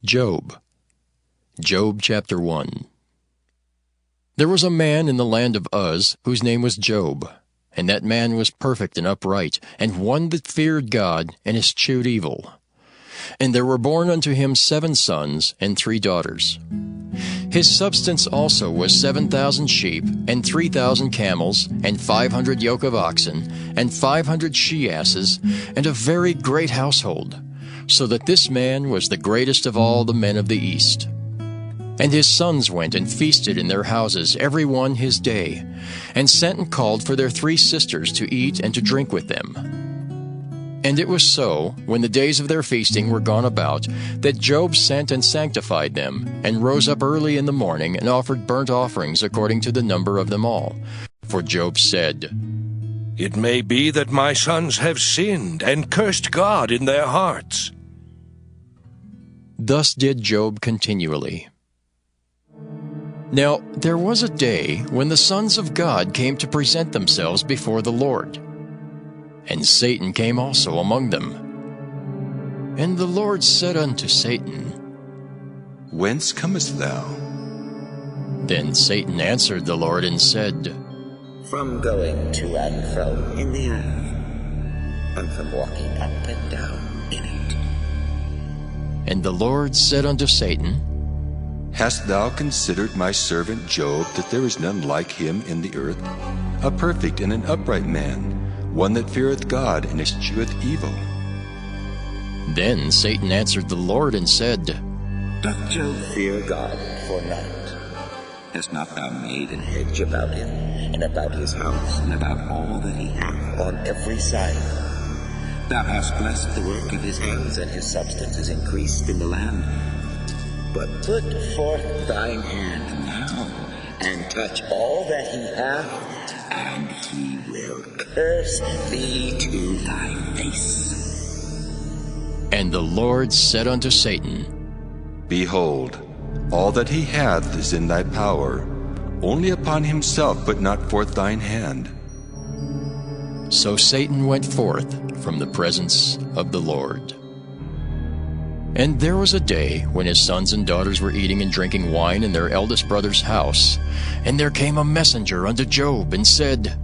Job. Job chapter 1. There was a man in the land of Uz whose name was Job, and that man was perfect and upright, and one that feared God and eschewed evil. And there were born unto him 7 sons and 3 daughters. His substance also was 7,000 sheep, and 3,000 camels, and 500 yoke of oxen, and 500 she-asses, and a very great household, so that this man was the greatest of all the men of the east. And his sons went and feasted in their houses, every one his day, and sent and called for their 3 sisters to eat and to drink with them. And it was so, when the days of their feasting were gone about, that Job sent and sanctified them, and rose up early in the morning, and offered burnt offerings according to the number of them all. For Job said, "It may be that my sons have sinned, and cursed God in their hearts." Thus did Job continually. Now there was a day when the sons of God came to present themselves before the Lord. And Satan came also among them. And the Lord said unto Satan, Whence comest thou? Then Satan answered the Lord and said, From going to and fro in the earth, and from walking up and down in it. And the Lord said unto Satan, Hast thou considered my servant Job, that there is none like him in the earth, a perfect and an upright man, one that feareth God and escheweth evil? Then Satan answered the Lord and said, Doth Job fear God for naught? Hast not thou made an hedge about him, and about his house, and about all that he hath on every side? Thou hast blessed the work of his hands, and his substance is increased in the land. But put forth thine hand now, and touch all that he hath, and he will curse thee to thy face. And the Lord said unto Satan, Behold, all that he hath is in thy power, only upon himself put not forth thine hand. So Satan went forth from the presence of the Lord. And there was a day when his sons and daughters were eating and drinking wine in their eldest brother's house. And there came a messenger unto Job, and said,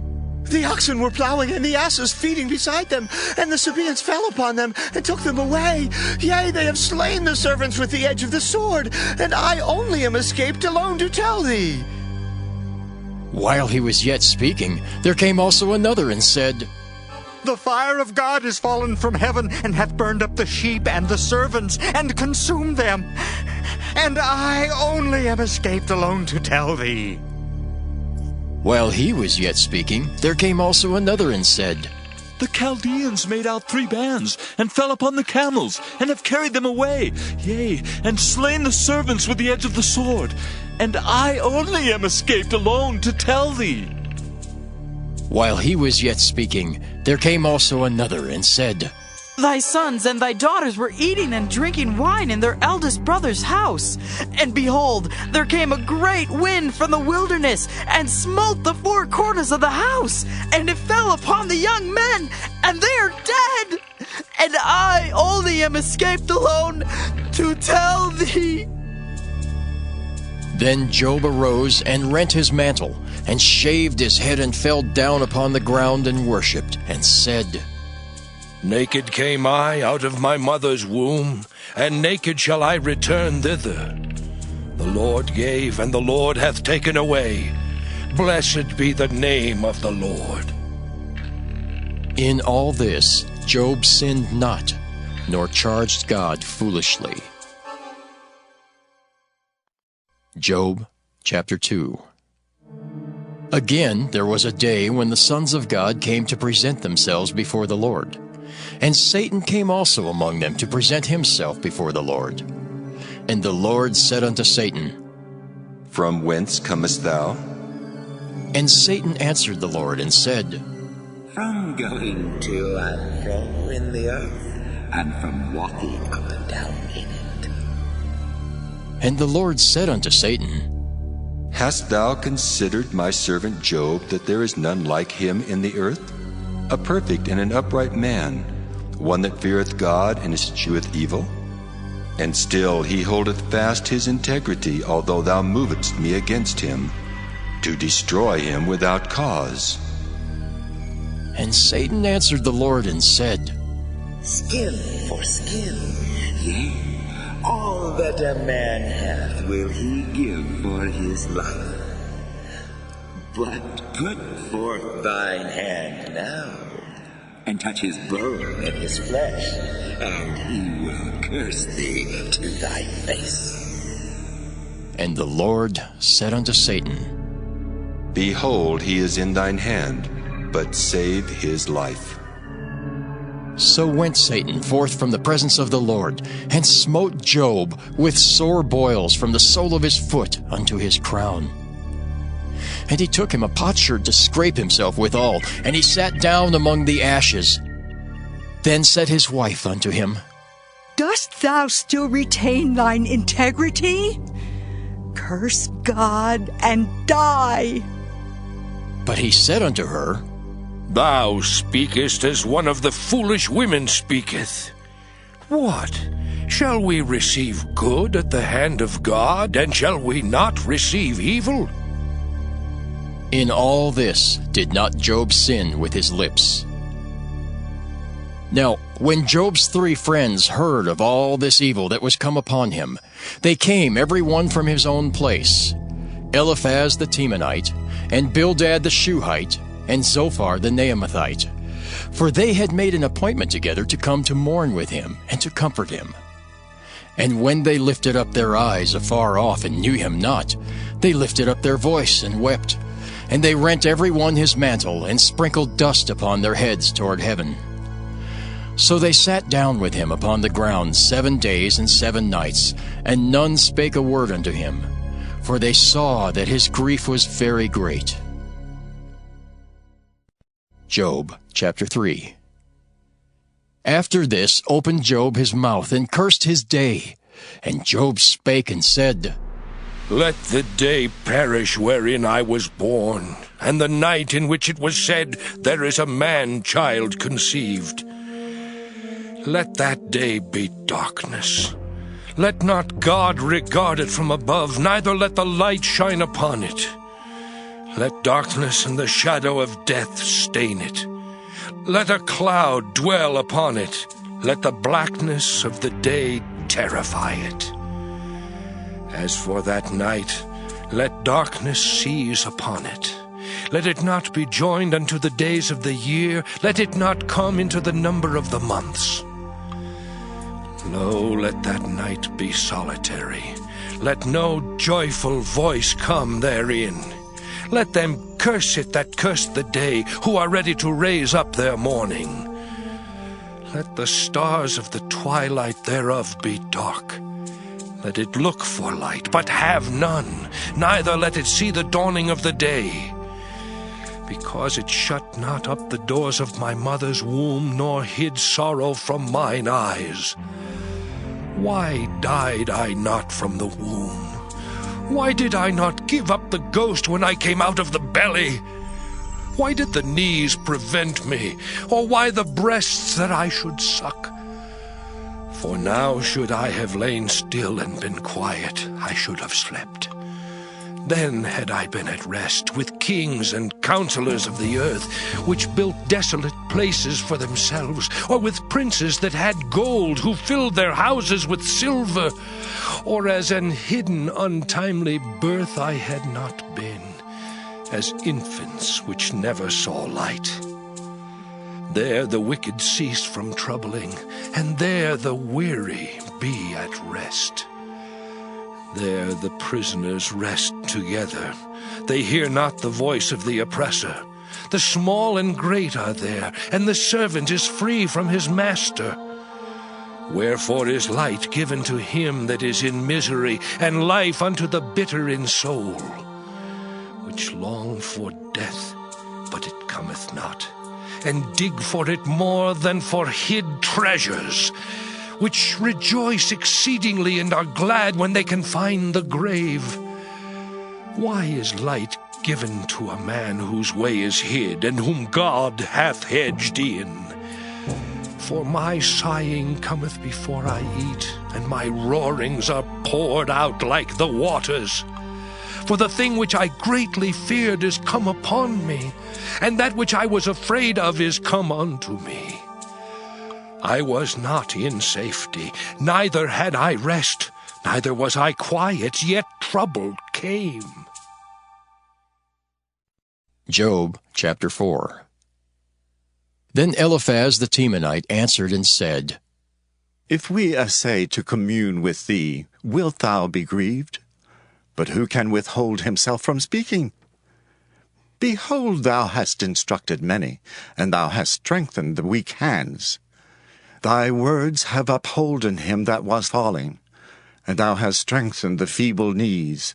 The oxen were plowing, and the asses feeding beside them, and the Sabaeans fell upon them, and took them away. Yea, they have slain the servants with the edge of the sword, and I only am escaped alone to tell thee. While he was yet speaking, there came also another, and said, The fire of God is fallen from heaven, and hath burned up the sheep and the servants, and consumed them. And I only am escaped alone to tell thee. While he was yet speaking, there came also another, and said, The Chaldeans made out 3 bands, and fell upon the camels, and have carried them away, yea, and slain the servants with the edge of the sword. And I only am escaped alone to tell thee. While he was yet speaking, there came also another, and said, Thy sons and thy daughters were eating and drinking wine in their eldest brother's house. And behold, there came a great wind from the wilderness, and smote the 4 corners of the house, and it fell upon the young men, and they are dead. And I only am escaped alone to tell thee. Then Job arose and rent his mantle, and shaved his head, and fell down upon the ground, and worshipped, and said, Naked came I out of my mother's womb, and naked shall I return thither. The Lord gave, and the Lord hath taken away. Blessed be the name of the Lord. In all this Job sinned not, nor charged God foolishly. Job chapter 2. Again there was a day when the sons of God came to present themselves before the Lord. And Satan came also among them to present himself before the Lord. And the Lord said unto Satan, From whence comest thou? And Satan answered the Lord and said, From going to and fro in the earth, and from walking up and down in it. And the Lord said unto Satan, Hast thou considered my servant Job, that there is none like him in the earth, a perfect and an upright man, one that feareth God and escheweth evil? And still he holdeth fast his integrity, although thou movest me against him, to destroy him without cause. And Satan answered the Lord and said, Skin for skin, yea, all that a man hath will he give for his life. But put forth thine hand now, and touch his bone and his flesh, and he will curse thee to thy face. And the Lord said unto Satan, Behold, he is in thine hand, but save his life. So went Satan forth from the presence of the Lord, and smote Job with sore boils from the sole of his foot unto his crown. And he took him a potsherd to scrape himself withal, and he sat down among the ashes. Then said his wife unto him, Dost thou still retain thine integrity? Curse God and die. But he said unto her, Thou speakest as one of the foolish women speaketh. What? Shall we receive good at the hand of God, and shall we not receive evil? In all this did not Job sin with his lips. Now, when Job's 3 friends heard of all this evil that was come upon him, they came every one from his own place, Eliphaz the Temanite, and Bildad the Shuhite, and Zophar the Naamathite, for they had made an appointment together to come to mourn with him and to comfort him. And when they lifted up their eyes afar off and knew him not, they lifted up their voice and wept, and they rent every one his mantle, and sprinkled dust upon their heads toward heaven. So they sat down with him upon the ground 7 days and 7 nights, and none spake a word unto him, for they saw that his grief was very great. Job chapter 3. After this opened Job his mouth, and cursed his day. And Job spake and said, Let the day perish wherein I was born, and the night in which it was said, There is a man-child conceived. Let that day be darkness. Let not God regard it from above, neither let the light shine upon it. Let darkness and the shadow of death stain it. Let a cloud dwell upon it. Let the blackness of the day terrify it. As for that night, let darkness seize upon it. Let it not be joined unto the days of the year. Let it not come into the number of the months. Lo, let that night be solitary. Let no joyful voice come therein. Let them curse it that curse the day, who are ready to raise up their mourning. Let the stars of the twilight thereof be dark. Let it look for light, but have none, neither let it see the dawning of the day. Because it shut not up the doors of my mother's womb, nor hid sorrow from mine eyes. Why died I not from the womb? Why did I not give up the ghost when I came out of the belly? Why did the knees prevent me, or why the breasts that I should suck? For now should I have lain still and been quiet, I should have slept. Then had I been at rest with kings and counselors of the earth, which built desolate places for themselves, or with princes that had gold, who filled their houses with silver, or as an hidden untimely birth I had not been, as infants which never saw light. There the wicked cease from troubling, and there the weary be at rest. There the prisoners rest together. They hear not the voice of the oppressor. The small and great are there, and the servant is free from his master. Wherefore is light given to him that is in misery, and life unto the bitter in soul, which long for death, but it cometh not, and dig for it more than for hid treasures, which rejoice exceedingly and are glad when they can find the grave. Why is light given to a man whose way is hid, and whom God hath hedged in? For my sighing cometh before I eat, and my roarings are poured out like the waters. For the thing which I greatly feared is come upon me, and that which I was afraid of is come unto me. I was not in safety, neither had I rest, neither was I quiet, yet trouble came. Job chapter 4. Then Eliphaz the Temanite answered and said, If we essay to commune with thee, wilt thou be grieved? But who can withhold himself from speaking? Behold, thou hast instructed many, and thou hast strengthened the weak hands. Thy words have upholden him that was falling, and thou hast strengthened the feeble knees.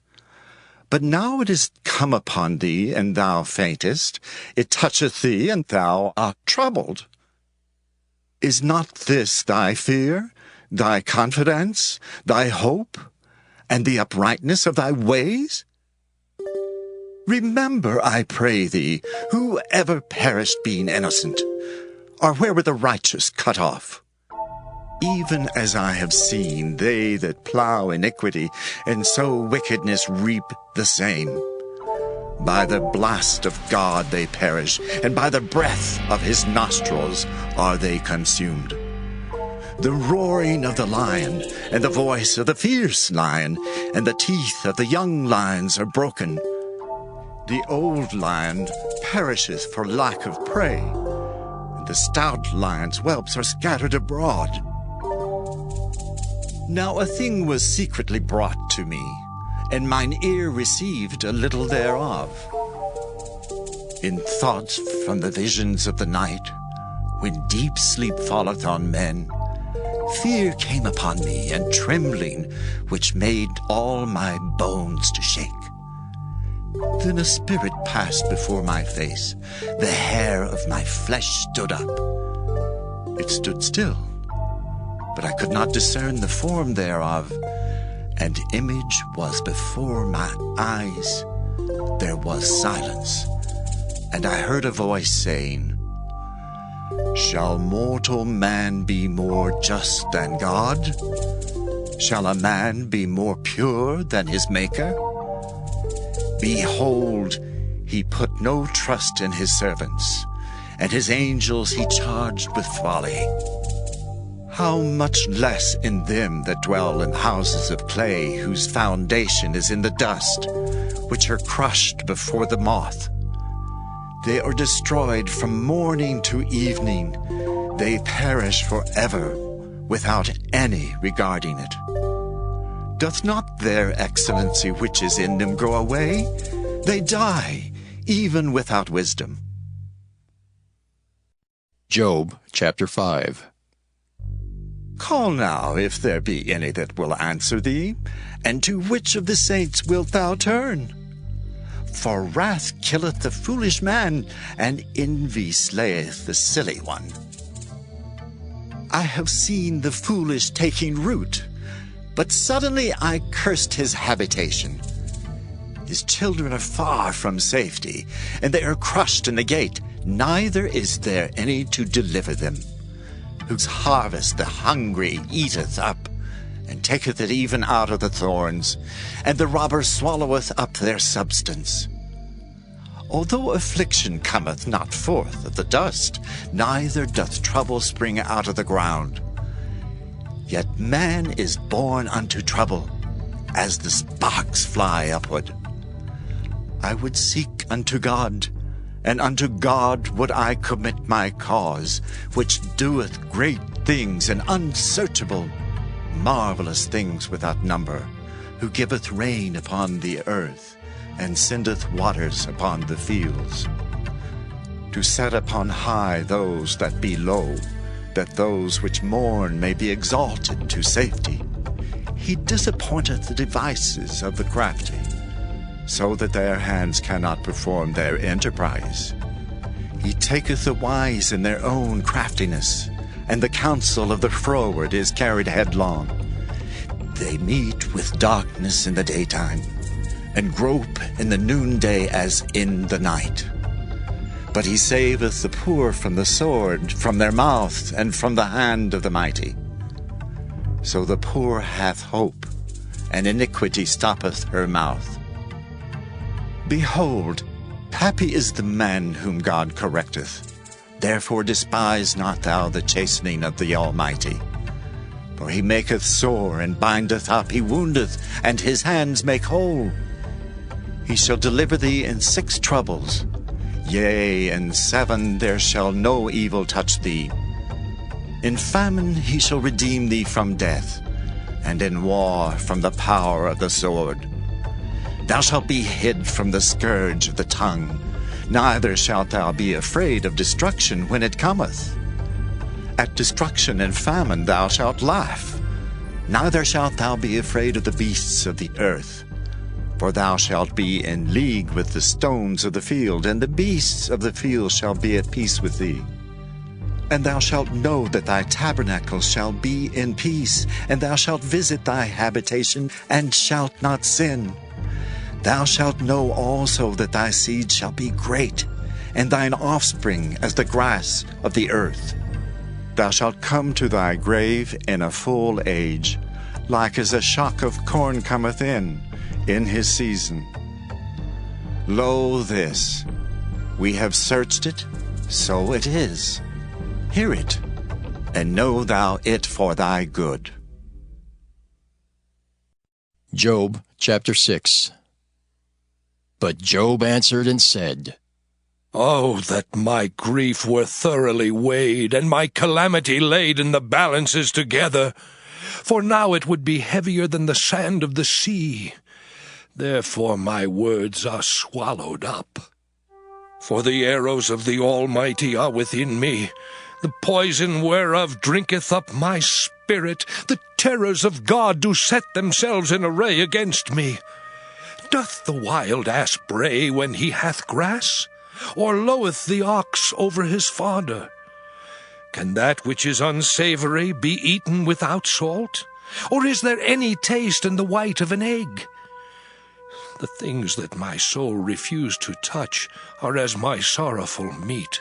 But now it is come upon thee, and thou faintest. It toucheth thee, and thou art troubled. Is not this thy fear, thy confidence, thy hope, and the uprightness of thy ways? Remember, I pray thee, who ever perished being innocent, or where were the righteous cut off? Even as I have seen, they that plough iniquity and sow wickedness reap the same. By the blast of God they perish, and by the breath of his nostrils are they consumed. The roaring of the lion, and the voice of the fierce lion, and the teeth of the young lions are broken. The old lion perisheth for lack of prey, and the stout lion's whelps are scattered abroad. Now a thing was secretly brought to me, and mine ear received a little thereof. In thoughts from the visions of the night, when deep sleep falleth on men, fear came upon me, and trembling, which made all my bones to shake. Then a spirit passed before my face, the hair of my flesh stood up. It stood still, but I could not discern the form thereof. An image was before my eyes. There was silence, and I heard a voice saying, Shall mortal man be more just than God? Shall a man be more pure than his Maker? Behold, he put no trust in his servants, and his angels he charged with folly. How much less in them that dwell in houses of clay, whose foundation is in the dust, which are crushed before the moth. They are destroyed from morning to evening. They perish forever, without any regarding it. Doth not their excellency which is in them go away? They die, even without wisdom. Job chapter 5. Call now, if there be any that will answer thee, and to which of the saints wilt thou turn? For wrath killeth the foolish man, and envy slayeth the silly one. I have seen the foolish taking root, but suddenly I cursed his habitation. His children are far from safety, and they are crushed in the gate, neither is there any to deliver them. Whose harvest the hungry eateth up, and taketh it even out of the thorns, and the robber swalloweth up their substance. Although affliction cometh not forth of the dust, neither doth trouble spring out of the ground, yet man is born unto trouble, as the sparks fly upward. I would seek unto God, and unto God would I commit my cause, which doeth great things and unsearchable, marvelous things without number, who giveth rain upon the earth, and sendeth waters upon the fields. To set upon high those that be low, that those which mourn may be exalted to safety. He disappointeth the devices of the crafty, so that their hands cannot perform their enterprise. He taketh the wise in their own craftiness, and the counsel of the froward is carried headlong. They meet with darkness in the daytime, and grope in the noonday as in the night. But he saveth the poor from the sword, from their mouth, and from the hand of the mighty. So the poor hath hope, and iniquity stoppeth her mouth. Behold, happy is the man whom God correcteth. Therefore despise not thou the chastening of the Almighty. For he maketh sore, and bindeth up, he woundeth, and his hands make whole. He shall deliver thee in 6 troubles. Yea, in 7 there shall no evil touch thee. In famine he shall redeem thee from death, and in war from the power of the sword. Thou shalt be hid from the scourge of the tongue, neither shalt thou be afraid of destruction when it cometh. At destruction and famine thou shalt laugh, neither shalt thou be afraid of the beasts of the earth. For thou shalt be in league with the stones of the field, and the beasts of the field shall be at peace with thee. And thou shalt know that thy tabernacle shall be in peace, and thou shalt visit thy habitation, and shalt not sin. Thou shalt know also that thy seed shall be great, and thine offspring as the grass of the earth. Thou shalt come to thy grave in a full age, like as a shock of corn cometh in his season. Lo this, we have searched it, so it is. Hear it, and know thou it for thy good. Job chapter 6. But Job answered and said, Oh, that my grief were thoroughly weighed, and my calamity laid in the balances together! For now it would be heavier than the sand of the sea. Therefore my words are swallowed up. For the arrows of the Almighty are within me, the poison whereof drinketh up my spirit. The terrors of God do set themselves in array against me. Doth the wild ass bray when he hath grass? Or loweth the ox over his fodder? Can that which is unsavory be eaten without salt? Or is there any taste in the white of an egg? The things that my soul refused to touch are as my sorrowful meat.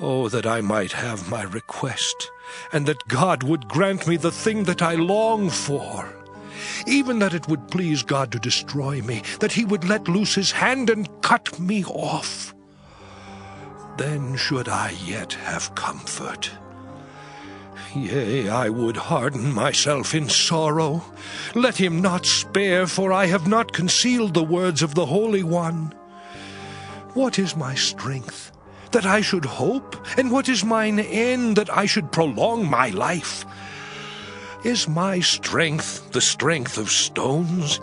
Oh, that I might have my request, and that God would grant me the thing that I long for. Even that it would please God to destroy me, that he would let loose his hand and cut me off. Then should I yet have comfort. Yea, I would harden myself in sorrow. Let him not spare, for I have not concealed the words of the Holy One. What is my strength, that I should hope? And what is mine end, that I should prolong my life? Is my strength the strength of stones,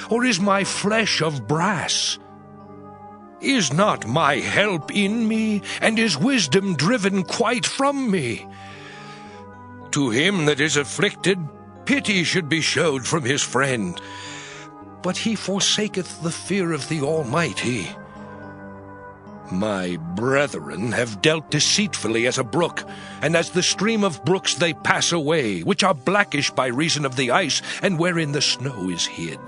or is my flesh of brass? Is not my help in me, and is wisdom driven quite from me? To him that is afflicted, pity should be showed from his friend, but he forsaketh the fear of the Almighty. My brethren have dealt deceitfully as a brook, and as the stream of brooks they pass away, which are blackish by reason of the ice, and wherein the snow is hid.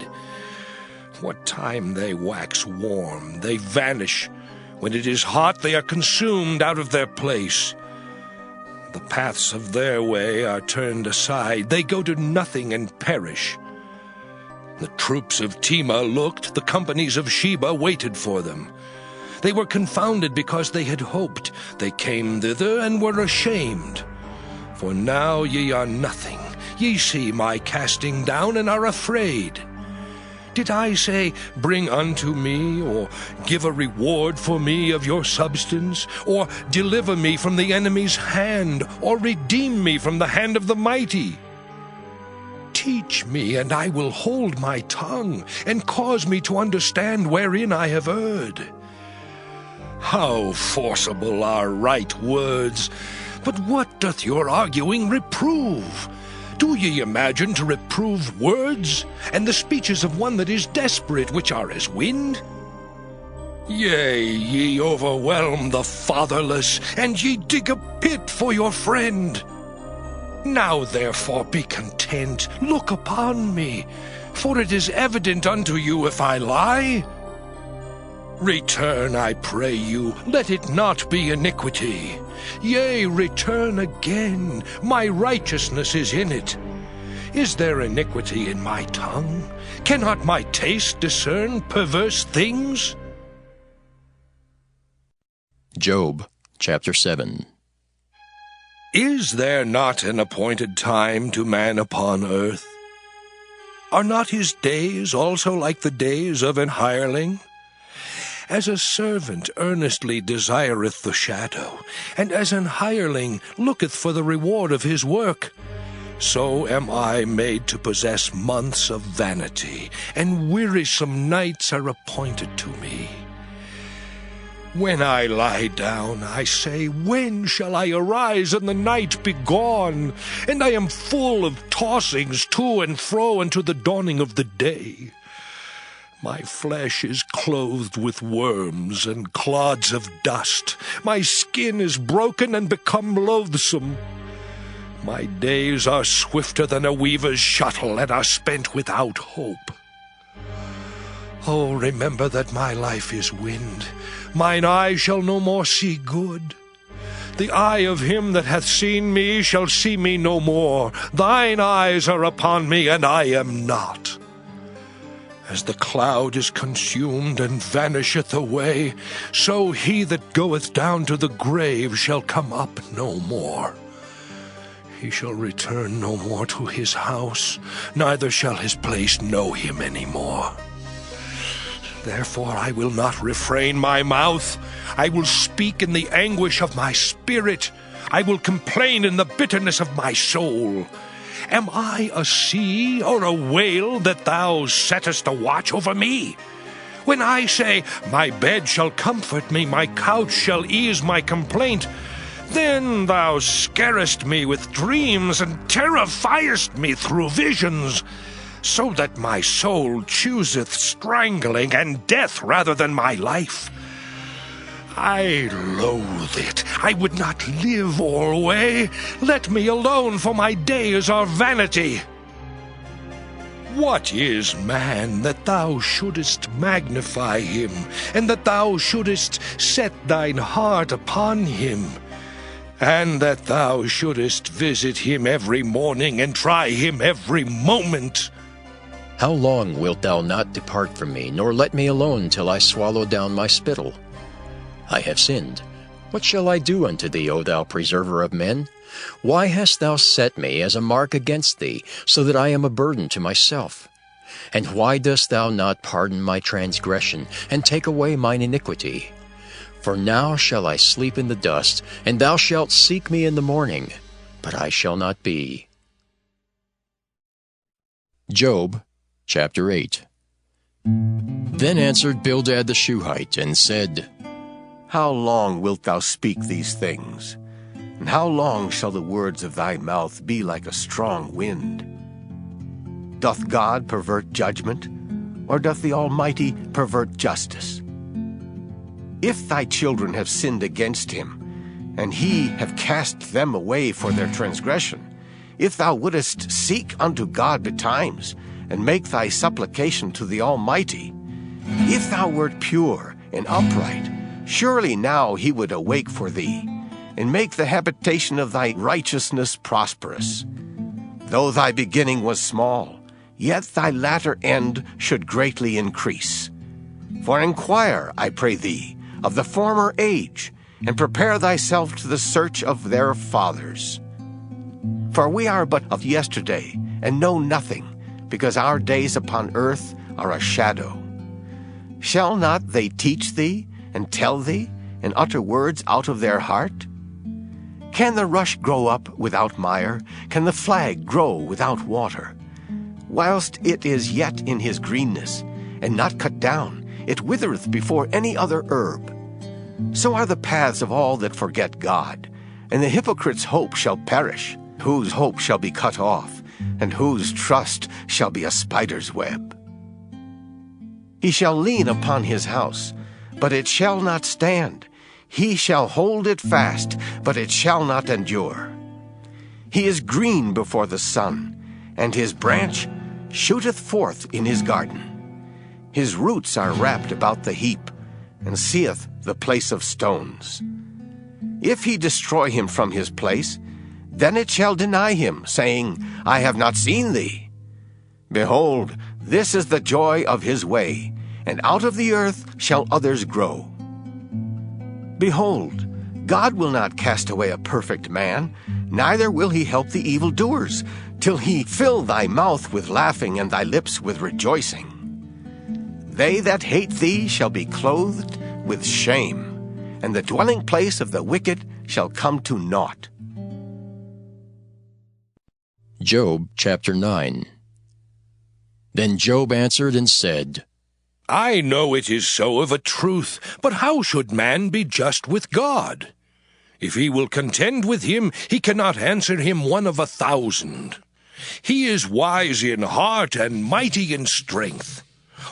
What time they wax warm, they vanish. When it is hot, they are consumed out of their place. The paths of their way are turned aside. They go to nothing and perish. The troops of Tema looked, the companies of Sheba waited for them. They were confounded because they had hoped. They came thither and were ashamed. For now ye are nothing. Ye see my casting down and are afraid. Did I say, Bring unto me, or give a reward for me of your substance, or deliver me from the enemy's hand, or redeem me from the hand of the mighty? Teach me, and I will hold my tongue, and cause me to understand wherein I have erred. How forcible are right words! But what doth your arguing reprove? Do ye imagine to reprove words, and the speeches of one that is desperate, which are as wind? Yea, ye overwhelm the fatherless, and ye dig a pit for your friend. Now therefore be content, look upon me, for it is evident unto you if I lie. Return, I pray you, let it not be iniquity. Yea, return again, my righteousness is in it. Is there iniquity in my tongue? Cannot my taste discern perverse things? Job chapter 7. Is there not an appointed time to man upon earth? Are not his days also like the days of an hireling? As a servant earnestly desireth the shadow, and as an hireling looketh for the reward of his work, so am I made to possess months of vanity, and wearisome nights are appointed to me. When I lie down, I say, when shall I arise and the night be gone? And I am full of tossings to and fro unto the dawning of the day. My flesh is clothed with worms and clods of dust. My skin is broken and become loathsome. My days are swifter than a weaver's shuttle, and are spent without hope. Oh, remember that my life is wind. Mine eye shall no more see good. The eye of him that hath seen me shall see me no more. Thine eyes are upon me, and I am not. As the cloud is consumed and vanisheth away, so he that goeth down to the grave shall come up no more. He shall return no more to his house, neither shall his place know him any more. Therefore I will not refrain my mouth. I will speak in the anguish of my spirit. I will complain in the bitterness of my soul. Am I a sea or a whale that thou settest a watch over me? When I say, my bed shall comfort me, my couch shall ease my complaint, then thou scarest me with dreams and terrifiest me through visions, so that my soul chooseth strangling and death rather than my life. I loathe it. I would not live alway. Let me alone, for my days are vanity. What is man that thou shouldest magnify him, and that thou shouldest set thine heart upon him, and that thou shouldest visit him every morning and try him every moment? How long wilt thou not depart from me, nor let me alone till I swallow down my spittle? I have sinned. What shall I do unto thee, O thou preserver of men? Why hast thou set me as a mark against thee, so that I am a burden to myself? And why dost thou not pardon my transgression, and take away mine iniquity? For now shall I sleep in the dust, and thou shalt seek me in the morning, but I shall not be. Job chapter 8. Then answered Bildad the Shuhite, and said, How long wilt thou speak these things? And how long shall the words of thy mouth be like a strong wind? Doth God pervert judgment, or doth the Almighty pervert justice? If thy children have sinned against him, and he have cast them away for their transgression, if thou wouldest seek unto God betimes, and make thy supplication to the Almighty, if thou wert pure and upright, surely now he would awake for thee, and make the habitation of thy righteousness prosperous. Though thy beginning was small, yet thy latter end should greatly increase. For inquire, I pray thee, of the former age, and prepare thyself to the search of their fathers. For we are but of yesterday, and know nothing, because our days upon earth are a shadow. Shall not they teach thee, and tell thee, and utter words out of their heart? Can the rush grow up without mire? Can the flag grow without water? Whilst it is yet in his greenness, and not cut down, it withereth before any other herb. So are the paths of all that forget God, and the hypocrite's hope shall perish, whose hope shall be cut off, and whose trust shall be a spider's web. He shall lean upon his house, but it shall not stand. He shall hold it fast, but it shall not endure. He is green before the sun, and his branch shooteth forth in his garden. His roots are wrapped about the heap, and seeth the place of stones. If he destroy him from his place, then it shall deny him, saying, I have not seen thee. Behold, this is the joy of his way, and out of the earth shall others grow. Behold, God will not cast away a perfect man, neither will he help the evildoers, till he fill thy mouth with laughing and thy lips with rejoicing. They that hate thee shall be clothed with shame, and the dwelling place of the wicked shall come to naught. Job chapter 9. Then Job answered and said, I know it is so of a truth, but how should man be just with God? If he will contend with him, he cannot answer him 1 of 1,000. He is wise in heart and mighty in strength.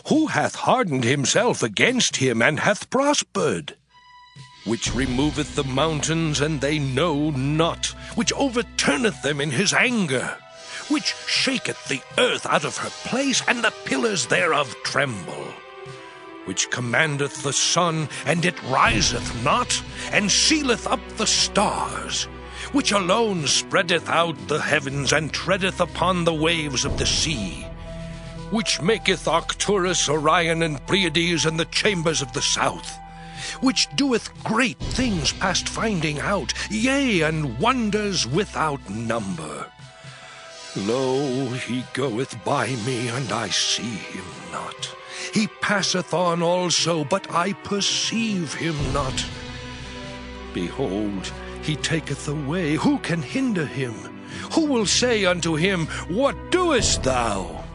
Who hath hardened himself against him, and hath prospered? Which removeth the mountains, and they know not, which overturneth them in his anger, which shaketh the earth out of her place, and the pillars thereof tremble, which commandeth the sun, and it riseth not, and sealeth up the stars, which alone spreadeth out the heavens, and treadeth upon the waves of the sea, which maketh Arcturus, Orion, and Pleiades, and the chambers of the south, which doeth great things past finding out, yea, and wonders without number. Lo, he goeth by me, and I see him not. He passeth on also, but I perceive him not. Behold, he taketh away. Who can hinder him? Who will say unto him, What doest thou?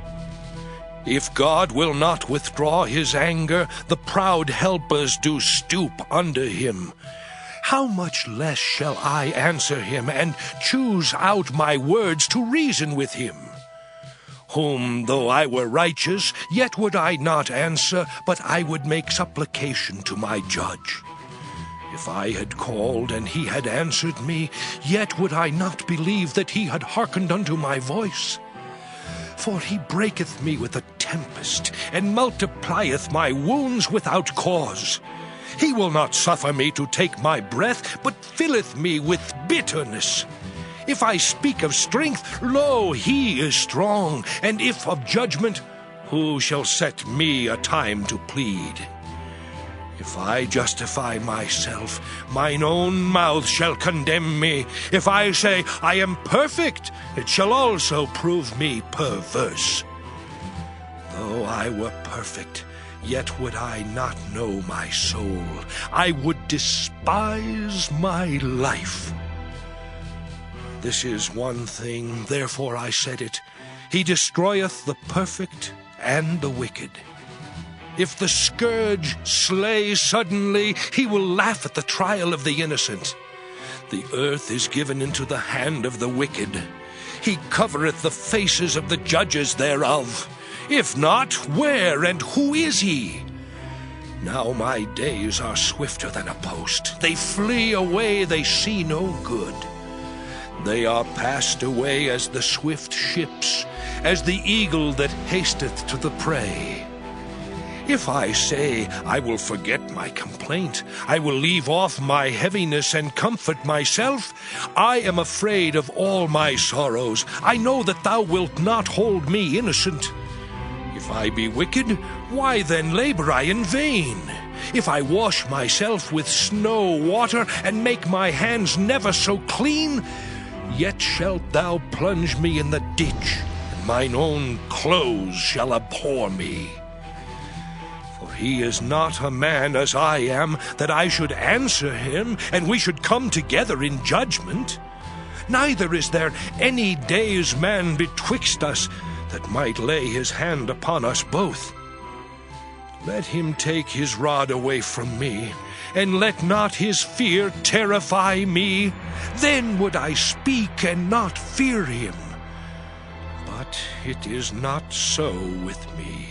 If God will not withdraw his anger, the proud helpers do stoop under him. How much less shall I answer him, and choose out my words to reason with him? Whom, though I were righteous, yet would I not answer, but I would make supplication to my judge. If I had called, and he had answered me, yet would I not believe that he had hearkened unto my voice. For he breaketh me with a tempest, and multiplieth my wounds without cause. He will not suffer me to take my breath, but filleth me with bitterness. If I speak of strength, lo, he is strong, and if of judgment, who shall set me a time to plead? If I justify myself, mine own mouth shall condemn me. If I say, I am perfect, it shall also prove me perverse. Though I were perfect, yet would I not know my soul. I would despise my life. This is one thing, therefore I said it. He destroyeth the perfect and the wicked. If the scourge slay suddenly, he will laugh at the trial of the innocent. The earth is given into the hand of the wicked. He covereth the faces of the judges thereof. If not, where and who is he? Now my days are swifter than a post. They flee away, they see no good. They are passed away as the swift ships, as the eagle that hasteth to the prey. If I say, I will forget my complaint, I will leave off my heaviness and comfort myself, I am afraid of all my sorrows. I know that thou wilt not hold me innocent. If I be wicked, why then labor I in vain? If I wash myself with snow water, and make my hands never so clean, yet shalt thou plunge me in the ditch, and mine own clothes shall abhor me. For he is not a man as I am, that I should answer him, and we should come together in judgment. Neither is there any day's man betwixt us, that might lay his hand upon us both. Let him take his rod away from me, and let not his fear terrify me. Then would I speak and not fear him. But it is not so with me.